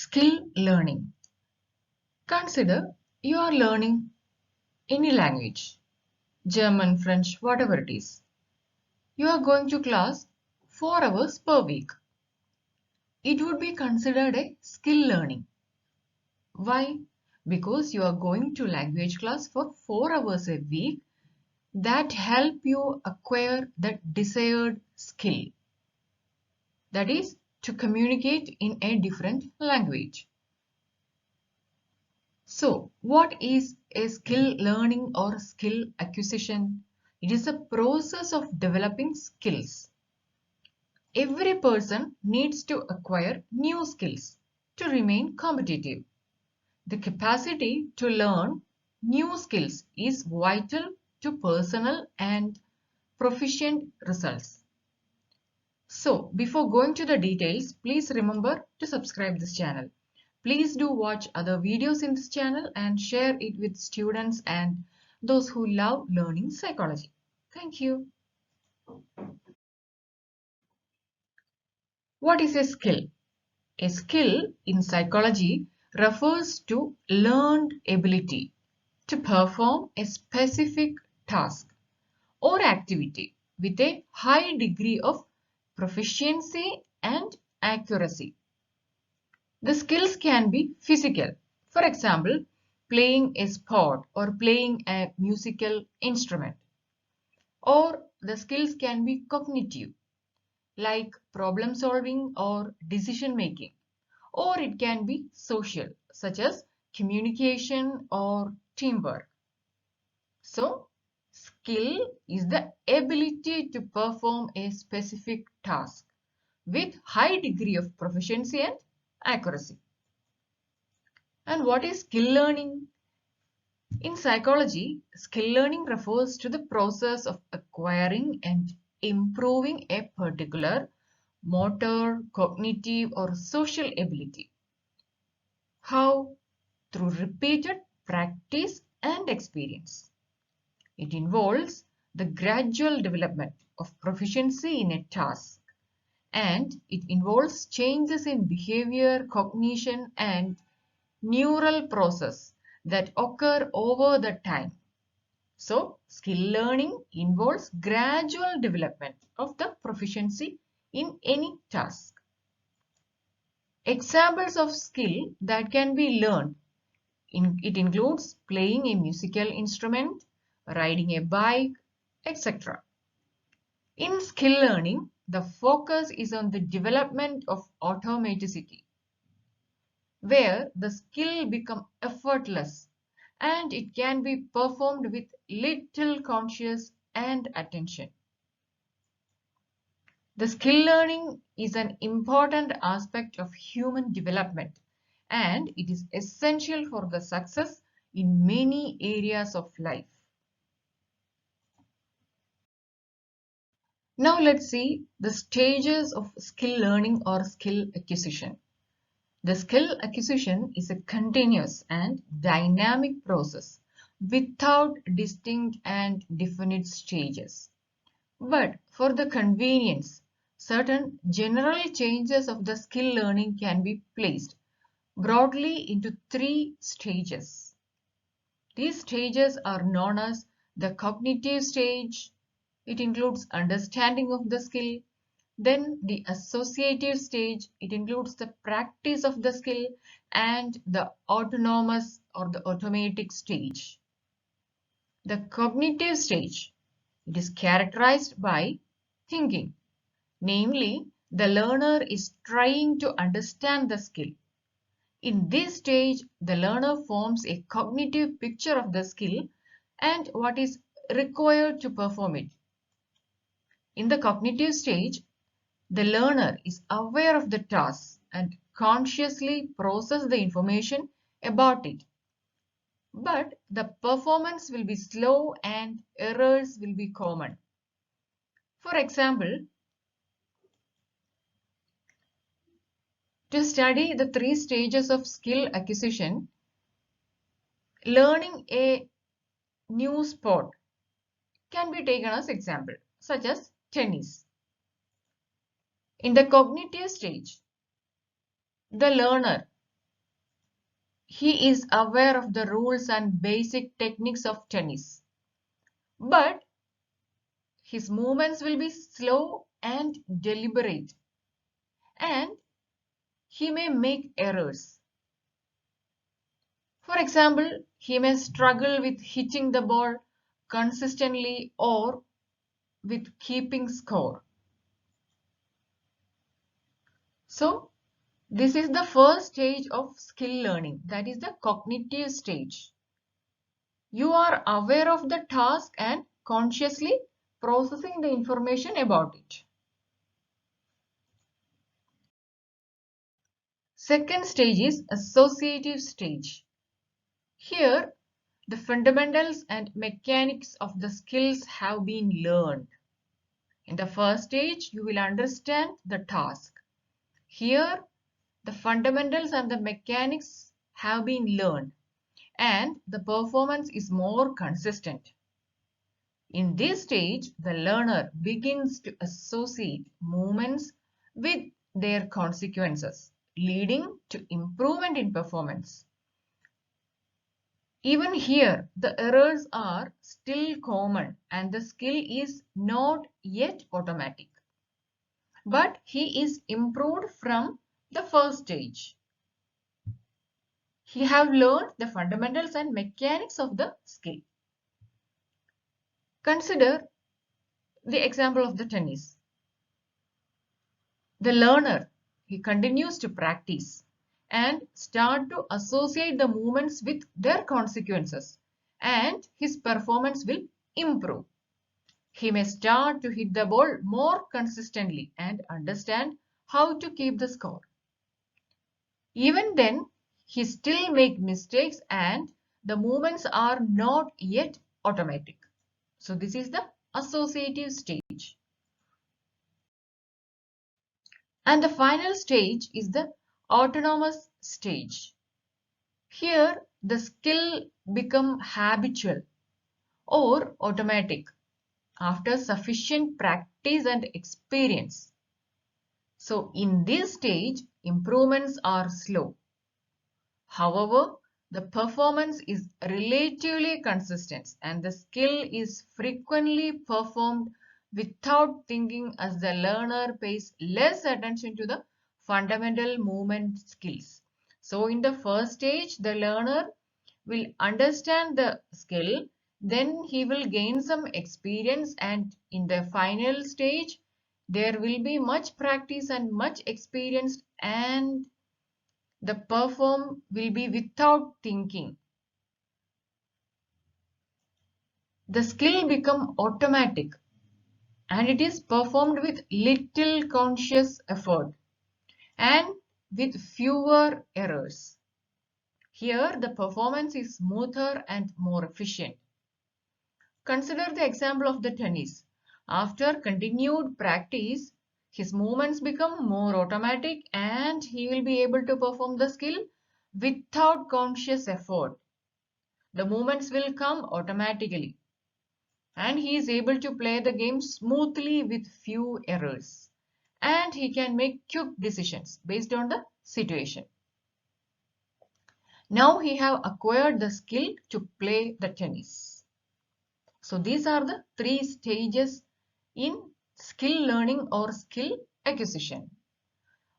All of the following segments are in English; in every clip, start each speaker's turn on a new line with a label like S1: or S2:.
S1: Skill learning. Consider you are learning any language, German, French, whatever it is. You are going to class 4 hours per week. It would be considered a skill learning. Why? Because you are going to language class for 4 hours a week that help you acquire that desired skill. That is to communicate in a different language. So, what is a skill learning or skill acquisition? It is a process of developing skills. Every person needs to acquire new skills to remain competitive. The capacity to learn new skills is vital to personal and proficient results. So, before going to the details, please remember to subscribe this channel. Please do watch other videos in this channel and share it with students and those who love learning psychology. Thank you. What is a skill? A skill in psychology refers to learned ability to perform a specific task or activity with a high degree of proficiency and accuracy. The skills can be physical. For example, playing a sport or playing a musical instrument. Or the skills can be cognitive, like problem solving or decision making. Or it can be social, such as communication or teamwork. So, skill is the ability to perform a specific task with high degree of proficiency and accuracy. And what is skill learning? In psychology, skill learning refers to the process of acquiring and improving a particular motor, cognitive, or social ability. How? Through repeated practice and experience. It involves the gradual development of proficiency in a task, and it involves changes in behavior, cognition, and neural process that occur over the time. So, skill learning involves gradual development of the proficiency in any task. Examples of skill that can be learned. It includes playing a musical instrument, riding a bike, etc. In skill learning, the focus is on the development of automaticity, where the skill becomes effortless and it can be performed with little conscious and attention. The skill learning is an important aspect of human development and it is essential for the success in many areas of life. Now let's see the stages of skill learning or skill acquisition. The skill acquisition is a continuous and dynamic process without distinct and definite stages. But for the convenience, certain general changes of the skill learning can be placed broadly into 3 stages. These stages are known as the cognitive stage. It includes understanding of the skill. Then the associative stage, it includes the practice of the skill, and the autonomous or the automatic stage. The cognitive stage, it is characterized by thinking, namely the learner is trying to understand the skill. In this stage, the learner forms a cognitive picture of the skill and what is required to perform it. In the cognitive stage, the learner is aware of the task and consciously processes the information about it. But the performance will be slow and errors will be common. For example, to study the 3 stages of skill acquisition, learning a new sport can be taken as example, such as tennis. In the cognitive stage, the learner He is aware of the rules and basic techniques of tennis, but his movements will be slow and deliberate, and he may make errors. For example, he may struggle with hitting the ball consistently or with keeping score. So, this is the first stage of skill learning, that is the cognitive stage. You are aware of the task and consciously processing the information about it. Second stage is associative stage. Here, the fundamentals and mechanics of the skills have been learned. In the first stage, you will understand the task. Here, the fundamentals and the mechanics have been learned, and the performance is more consistent. In this stage, the learner begins to associate movements with their consequences, leading to improvement in performance. Even here, the errors are still common and the skill is not yet automatic. But he is improved from the first stage. He have learned the fundamentals and mechanics of the skill. Consider the example of the tennis. The learner, he continues to practice and start to associate the movements with their consequences, and his performance will improve. He may start to hit the ball more consistently and understand how to keep the score. Even then, he still makes mistakes and the movements are not yet automatic. So this is the associative stage. And the final stage is the autonomous stage. Here, the skill becomes habitual or automatic after sufficient practice and experience. So, in this stage, improvements are slow. However, the performance is relatively consistent and the skill is frequently performed without thinking, as the learner pays less attention to the fundamental movement skills. So in the first stage, the learner will understand the skill, then he will gain some experience, and in the final stage, there will be much practice and much experience, and the perform will be without thinking. The skill become automatic and it is performed with little conscious effort and with fewer errors. Here the performance is smoother and more efficient. Consider the example of the tennis. After continued practice, his movements become more automatic and he will be able to perform the skill without conscious effort. The movements will come automatically and he is able to play the game smoothly with few errors, and he can make quick decisions based on the situation. Now he have acquired the skill to play the tennis. So these are the three stages in skill learning or skill acquisition.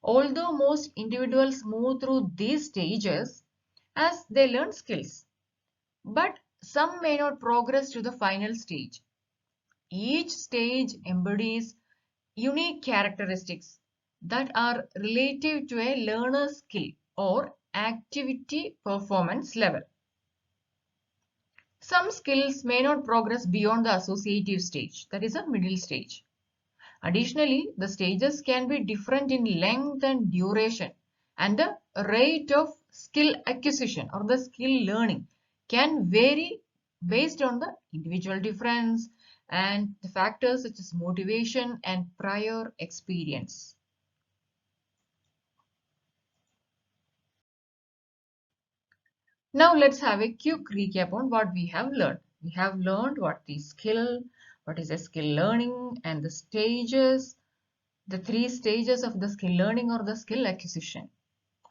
S1: Although most individuals move through these stages as they learn skills, but some may not progress to the final stage. Each stage embodies unique characteristics that are relative to a learner's skill or activity performance level. Some skills may not progress beyond the associative stage, that is a middle stage. Additionally, the stages can be different in length and duration, and the rate of skill acquisition or the skill learning can vary based on the individual difference and the factors such as motivation and prior experience. Now let's have a quick recap on what we have learned. We have learned what is skill, what is a skill learning, and the stages, the three stages of the skill learning or the skill acquisition.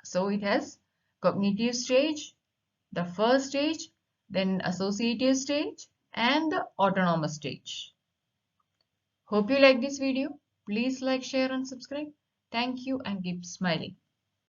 S1: So it has cognitive stage, the first stage, then associative stage, and the autonomous stage. Hope you like this video. Please like, share and subscribe. Thank you and keep smiling.